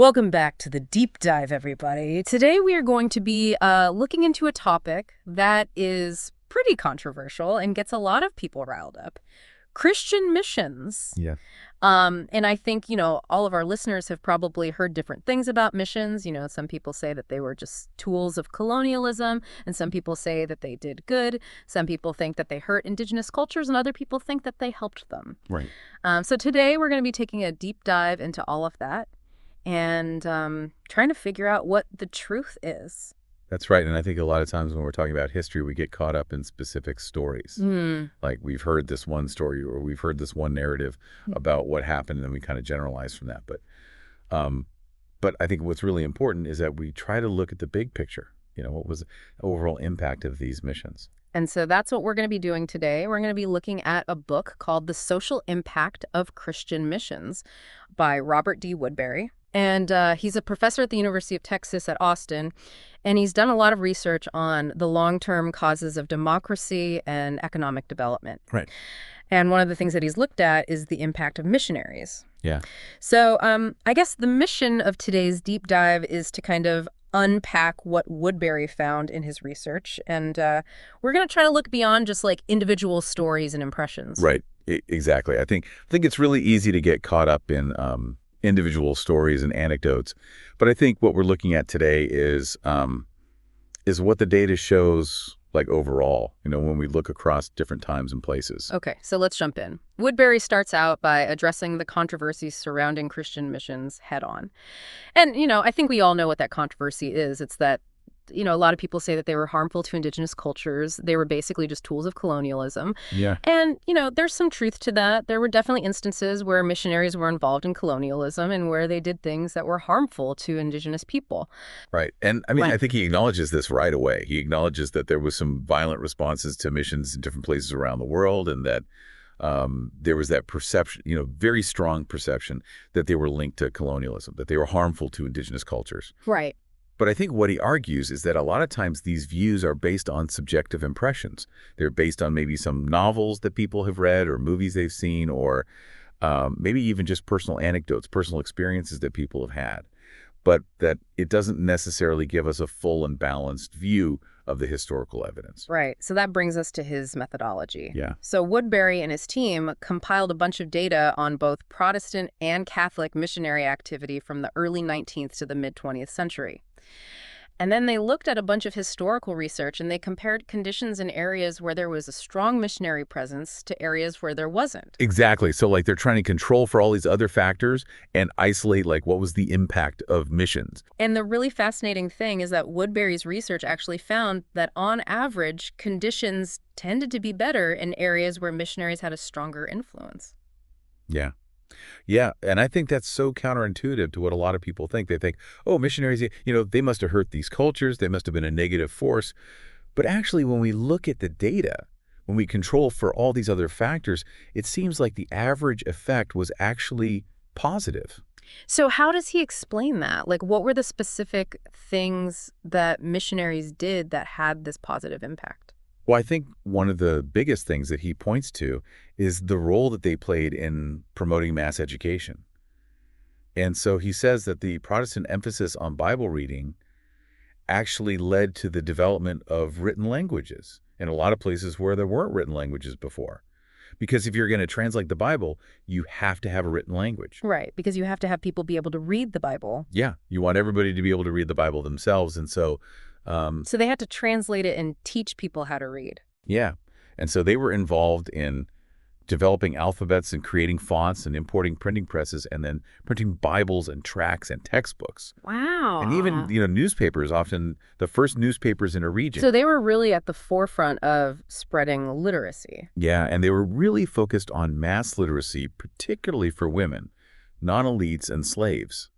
Welcome back to the deep dive, everybody. Today we are going to be looking into a topic that is pretty controversial and gets a lot of people riled up. Christian missions. Yeah. And I think, all of our listeners have probably heard different things about missions. Some people say that they were just tools of colonialism, and some people say that they did good. Some people think that they hurt indigenous cultures, and other people think that they helped them. Right. So today we're going to be taking a deep dive into all of that and trying to figure out what the truth is. That's right. And I think a lot of times when we're talking about history, we get caught up in specific stories. Like we've heard this one story or we've heard this one narrative about what happened, and then we kind of generalize from that. But I think what's really important is that we try to look at the big picture. What was the overall impact of these missions? And so that's what we're going to be doing today. We're going to be looking at a book called The Social Impact of Christian Missions by Robert D. Woodberry. And he's a professor at the University of Texas at Austin, and he's done a lot of research on the long-term causes of democracy and economic development. Right. And one of the things that he's looked at is the impact of missionaries. Yeah. So I guess the mission of today's deep dive is to kind of unpack what Woodberry found in his research. And we're going to try to look beyond just like individual stories and impressions. Right. Exactly. I think it's really easy to get caught up in individual stories and anecdotes. But I think what we're looking at today is what the data shows, like overall, when we look across different times and places. Okay, so let's jump in. Woodberry starts out by addressing the controversies surrounding Christian missions head on. And, I think we all know what that controversy is. It's that a lot of people say that they were harmful to indigenous cultures. They were basically just tools of colonialism. Yeah. And, there's some truth to that. There were definitely instances where missionaries were involved in colonialism and where they did things that were harmful to indigenous people. Right. And I mean, I think he acknowledges this right away. He acknowledges that there was some violent responses to missions in different places around the world, and that there was that perception, very strong perception that they were linked to colonialism, that they were harmful to indigenous cultures. Right. But I think what he argues is that a lot of times these views are based on subjective impressions. They're based on maybe some novels that people have read or movies they've seen, or maybe even just personal anecdotes, personal experiences that people have had. But that it doesn't necessarily give us a full and balanced view of the historical evidence. Right. So that brings us to his methodology. Yeah. So Woodberry and his team compiled a bunch of data on both Protestant and Catholic missionary activity from the early 19th to the mid-20th century. And then they looked at a bunch of historical research, and they compared conditions in areas where there was a strong missionary presence to areas where there wasn't. Exactly. So they're trying to control for all these other factors and isolate what was the impact of missions. And the really fascinating thing is that Woodberry's research actually found that on average, conditions tended to be better in areas where missionaries had a stronger influence. Yeah. Yeah, and I think that's so counterintuitive to what a lot of people think. They think, oh, missionaries, they must have hurt these cultures. They must have been a negative force. But actually, when we look at the data, when we control for all these other factors, it seems like the average effect was actually positive. So how does he explain that? What were the specific things that missionaries did that had this positive impact? Well, I think one of the biggest things that he points to is the role that they played in promoting mass education. And so he says that the Protestant emphasis on Bible reading actually led to the development of written languages in a lot of places where there weren't written languages before. Because if you're going to translate the Bible, you have to have a written language. Right, because you have to have people be able to read the Bible. Yeah, you want everybody to be able to read the Bible themselves. And so so they had to translate it and teach people how to read. Yeah. And so they were involved in developing alphabets and creating fonts and importing printing presses and then printing Bibles and tracts and textbooks. Wow. And even, newspapers, often the first newspapers in a region. So they were really at the forefront of spreading literacy. Yeah, and they were really focused on mass literacy, particularly for women, non-elites, and slaves.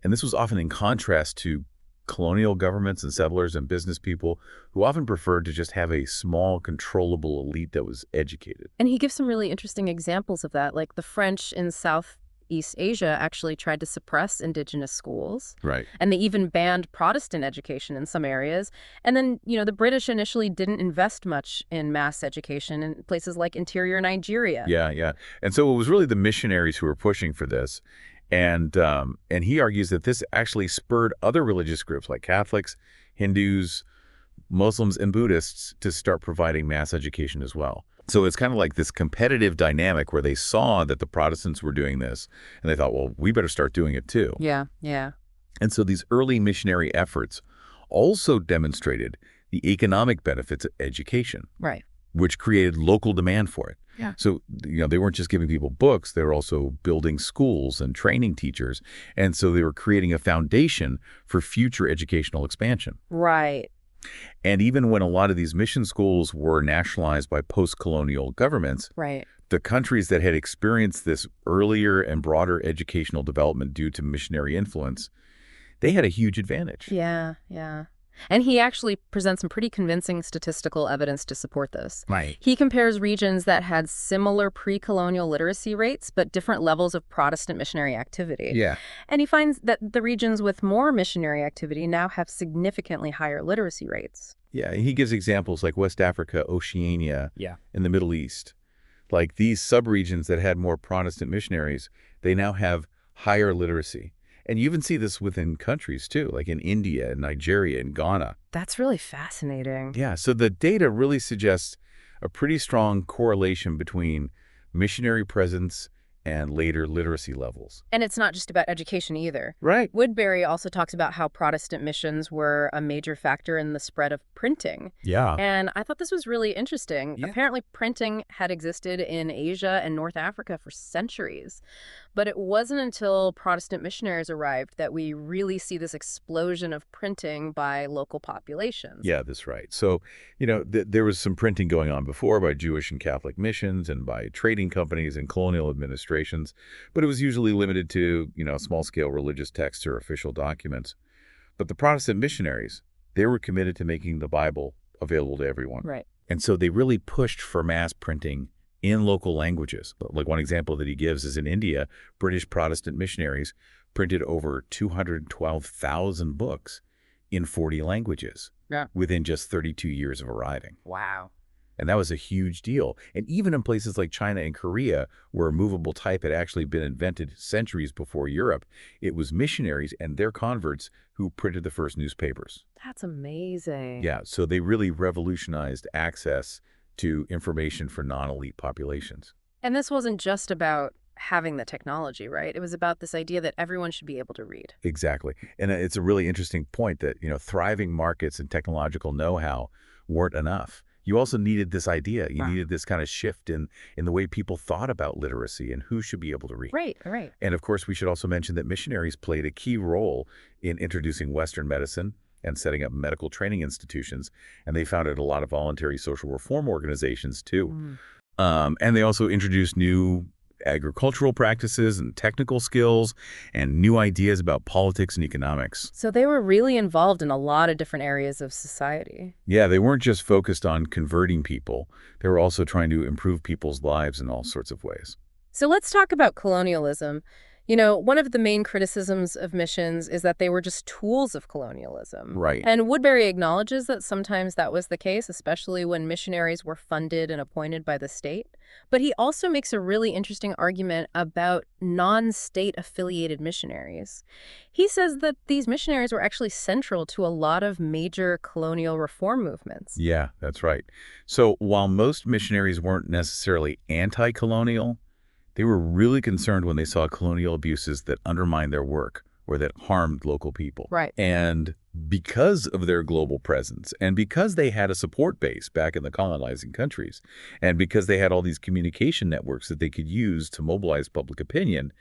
And this was often in contrast to colonial governments and settlers and business people who often preferred to just have a small, controllable elite that was educated. And he gives some really interesting examples of that, like the French in Southeast Asia actually tried to suppress indigenous schools. Right. And they even banned Protestant education in some areas. And then, the British initially didn't invest much in mass education in places like interior Nigeria. Yeah. And so it was really the missionaries who were pushing for this. And he argues that this actually spurred other religious groups like Catholics, Hindus, Muslims, and Buddhists to start providing mass education as well. So it's kind of like this competitive dynamic where they saw that the Protestants were doing this, and they thought, well, we better start doing it too. Yeah, yeah. And so these early missionary efforts also demonstrated the economic benefits of education, Right. which created local demand for it. Yeah. So, they weren't just giving people books, they were also building schools and training teachers. And so they were creating a foundation for future educational expansion. Right. And even when a lot of these mission schools were nationalized by post-colonial governments, Right. the countries that had experienced this earlier and broader educational development due to missionary influence, they had a huge advantage. Yeah, yeah. And he actually presents some pretty convincing statistical evidence to support this. Right. He compares regions that had similar pre-colonial literacy rates, but different levels of Protestant missionary activity. Yeah. And he finds that the regions with more missionary activity now have significantly higher literacy rates. Yeah, he gives examples like West Africa, Oceania, Yeah. and the Middle East. Like these subregions that had more Protestant missionaries, they now have higher literacy. And you even see this within countries too, like in India and Nigeria and Ghana. That's really fascinating. Yeah, so the data really suggests a pretty strong correlation between missionary presence and later literacy levels. And it's not just about education either. Right. Woodberry also talks about how Protestant missions were a major factor in the spread of printing. Yeah. And I thought this was really interesting. Yeah. Apparently, printing had existed in Asia and North Africa for centuries. But it wasn't until Protestant missionaries arrived that we really see this explosion of printing by local populations. Yeah, that's right. So, there was some printing going on before by Jewish and Catholic missions and by trading companies and colonial administrations, but it was usually limited to, small-scale religious texts or official documents. But the Protestant missionaries, they were committed to making the Bible available to everyone. Right. And so they really pushed for mass printing in local languages. Like one example that he gives is in India, British Protestant missionaries printed over 212,000 books in 40 languages within just 32 years of arriving. Wow. And that was a huge deal. And even in places like China and Korea, where movable type had actually been invented centuries before Europe, it was missionaries and their converts who printed the first newspapers. That's amazing. Yeah, so they really revolutionized access to information for non-elite populations. And this wasn't just about having the technology, right? It was about this idea that everyone should be able to read. Exactly. And it's a really interesting point that, thriving markets and technological know-how weren't enough. You also needed this idea. You needed this kind of shift in the way people thought about literacy and who should be able to read. Right, right. And of course, we should also mention that missionaries played a key role in introducing Western medicine and setting up medical training institutions. And they founded a lot of voluntary social reform organizations too. And they also introduced new agricultural practices and technical skills and new ideas about politics and economics. So they were really involved in a lot of different areas of society. Yeah, they weren't just focused on converting people. They were also trying to improve people's lives in all sorts of ways. So let's talk about colonialism. One of the main criticisms of missions is that they were just tools of colonialism. Right. And Woodberry acknowledges that sometimes that was the case, especially when missionaries were funded and appointed by the state. But he also makes a really interesting argument about non-state affiliated missionaries. He says that these missionaries were actually central to a lot of major colonial reform movements. Yeah, that's right. So while most missionaries weren't necessarily anti-colonial, they were really concerned when they saw colonial abuses that undermined their work or that harmed local people. Right. And because of their global presence and because they had a support base back in the colonizing countries and because they had all these communication networks that they could use to mobilize public opinion,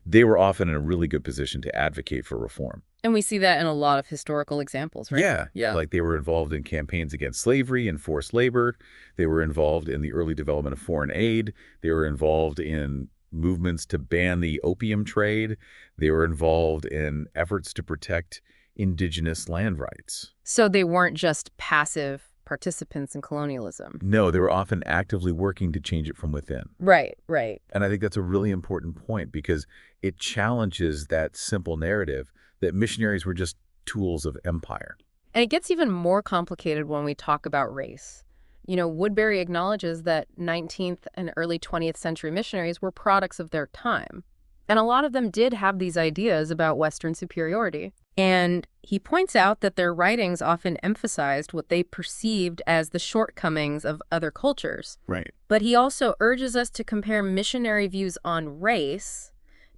they were often in a really good position to advocate for reform. And we see that in a lot of historical examples, right? Yeah. Like they were involved in campaigns against slavery and forced labor. They were involved in the early development of foreign aid. They were involved in movements to ban the opium trade. They were involved in efforts to protect indigenous land rights. So they weren't just passive participants in colonialism. No, they were often actively working to change it from within. Right, right. And I think that's a really important point because it challenges that simple narrative that missionaries were just tools of empire. And it gets even more complicated when we talk about race. Woodberry acknowledges that 19th and early 20th century missionaries were products of their time. And a lot of them did have these ideas about Western superiority. And he points out that their writings often emphasized what they perceived as the shortcomings of other cultures. Right. But he also urges us to compare missionary views on race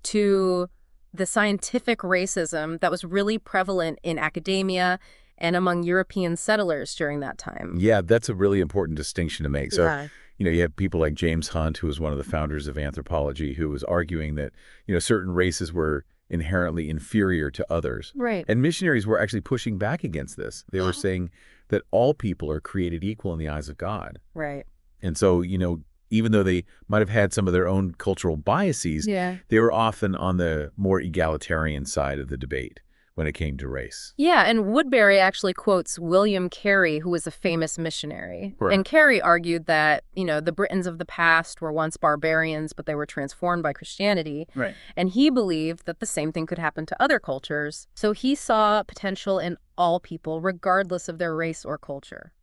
to the scientific racism that was really prevalent in academia and among European settlers during that time. Yeah, that's a really important distinction to make. So, Yeah. you have people like James Hunt, who was one of the founders of anthropology, who was arguing that, certain races were inherently inferior to others. Right. And missionaries were actually pushing back against this. They were saying that all people are created equal in the eyes of God. Right. And so, even though they might have had some of their own cultural biases, Yeah. they were often on the more egalitarian side of the debate when it came to race. Yeah, and Woodberry actually quotes William Carey, who was a famous missionary. Right. And Carey argued that, the Britons of the past were once barbarians, but they were transformed by Christianity. Right. And he believed that the same thing could happen to other cultures. So he saw potential in all people, regardless of their race or culture.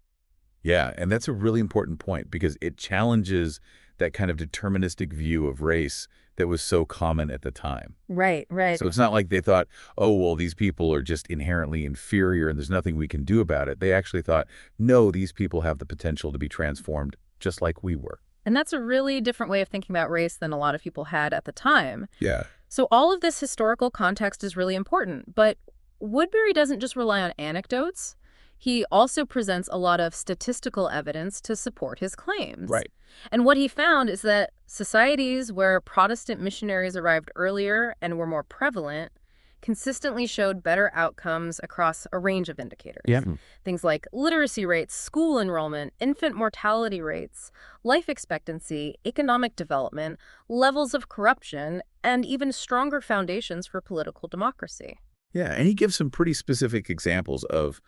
Yeah, and that's a really important point because it challenges that kind of deterministic view of race that was so common at the time. Right, right. So it's not like they thought, oh, well, these people are just inherently inferior and there's nothing we can do about it. They actually thought, no, these people have the potential to be transformed just like we were. And that's a really different way of thinking about race than a lot of people had at the time. Yeah. So all of this historical context is really important, but Woodberry doesn't just rely on anecdotes. He also presents a lot of statistical evidence to support his claims. Right. And what he found is that societies where Protestant missionaries arrived earlier and were more prevalent consistently showed better outcomes across a range of indicators. Yeah. Things like literacy rates, school enrollment, infant mortality rates, life expectancy, economic development, levels of corruption, and even stronger foundations for political democracy. Yeah, and he gives some pretty specific examples of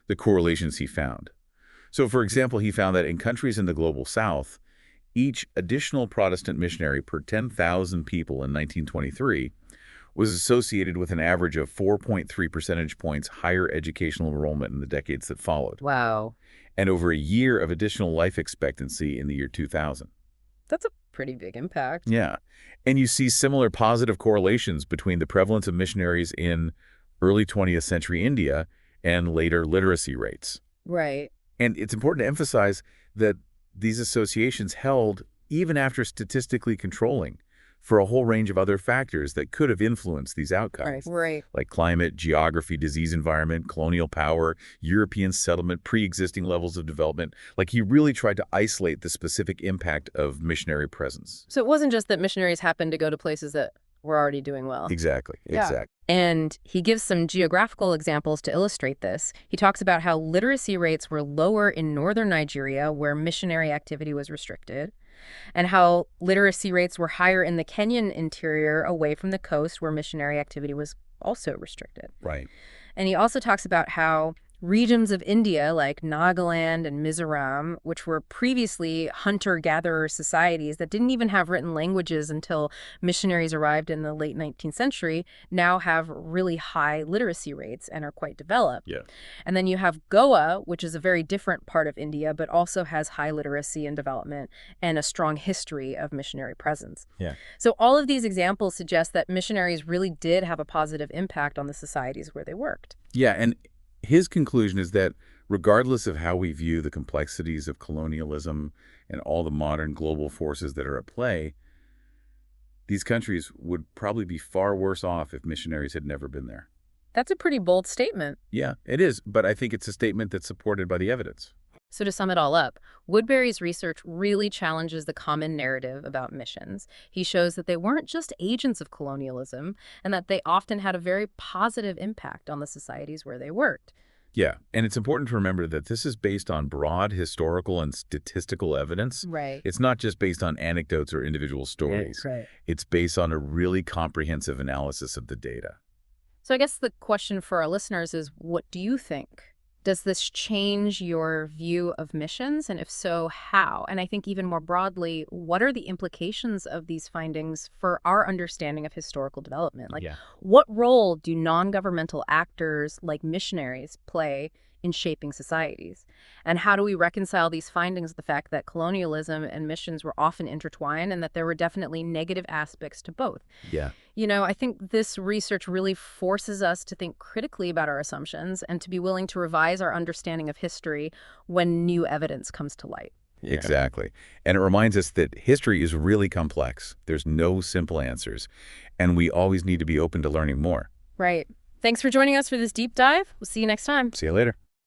the correlations he found. So, for example, he found that in countries in the global south, each additional Protestant missionary per 10,000 people in 1923 was associated with an average of 4.3 percentage points higher educational enrollment in the decades that followed. Wow. And over a year of additional life expectancy in the year 2000. That's a pretty big impact. Yeah. And you see similar positive correlations between the prevalence of missionaries in early 20th century India and later literacy rates. Right. And it's important to emphasize that these associations held even after statistically controlling for a whole range of other factors that could have influenced these outcomes. Right. Like climate, geography, disease environment, colonial power, European settlement, pre-existing levels of development. Like he really tried to isolate the specific impact of missionary presence. So it wasn't just that missionaries happened to go to places that were already doing well. Exactly. Yeah. Exactly. And he gives some geographical examples to illustrate this. He talks about how literacy rates were lower in northern Nigeria, where missionary activity was restricted, and how literacy rates were higher in the Kenyan interior away from the coast, where missionary activity was also restricted. Right. And he also talks about how regions of India like Nagaland and Mizoram, which were previously hunter-gatherer societies that didn't even have written languages until missionaries arrived in the late 19th century, now have really high literacy rates and are quite developed. Yeah. And then you have Goa, which is a very different part of India, but also has high literacy and development and a strong history of missionary presence. Yeah. So all of these examples suggest that missionaries really did have a positive impact on the societies where they worked. Yeah, and his conclusion is that regardless of how we view the complexities of colonialism and all the modern global forces that are at play, these countries would probably be far worse off if missionaries had never been there. That's a pretty bold statement. Yeah, it is, but I think it's a statement that's supported by the evidence. So to sum it all up, Woodberry's research really challenges the common narrative about missions. He shows that they weren't just agents of colonialism and that they often had a very positive impact on the societies where they worked. Yeah, and it's important to remember that this is based on broad historical and statistical evidence. Right. It's not just based on anecdotes or individual stories. Right. It's based on a really comprehensive analysis of the data. So I guess the question for our listeners is, what do you think? Does this change your view of missions? And if so, how? And I think even more broadly, what are the implications of these findings for our understanding of historical development? Like, what role do non-governmental actors like missionaries play in shaping societies? And how do we reconcile these findings with the fact that colonialism and missions were often intertwined and that there were definitely negative aspects to both? Yeah. I think this research really forces us to think critically about our assumptions and to be willing to revise our understanding of history when new evidence comes to light. Yeah. Exactly. And it reminds us that history is really complex. There's no simple answers. And we always need to be open to learning more. Right. Thanks for joining us for this deep dive. We'll see you next time. See you later.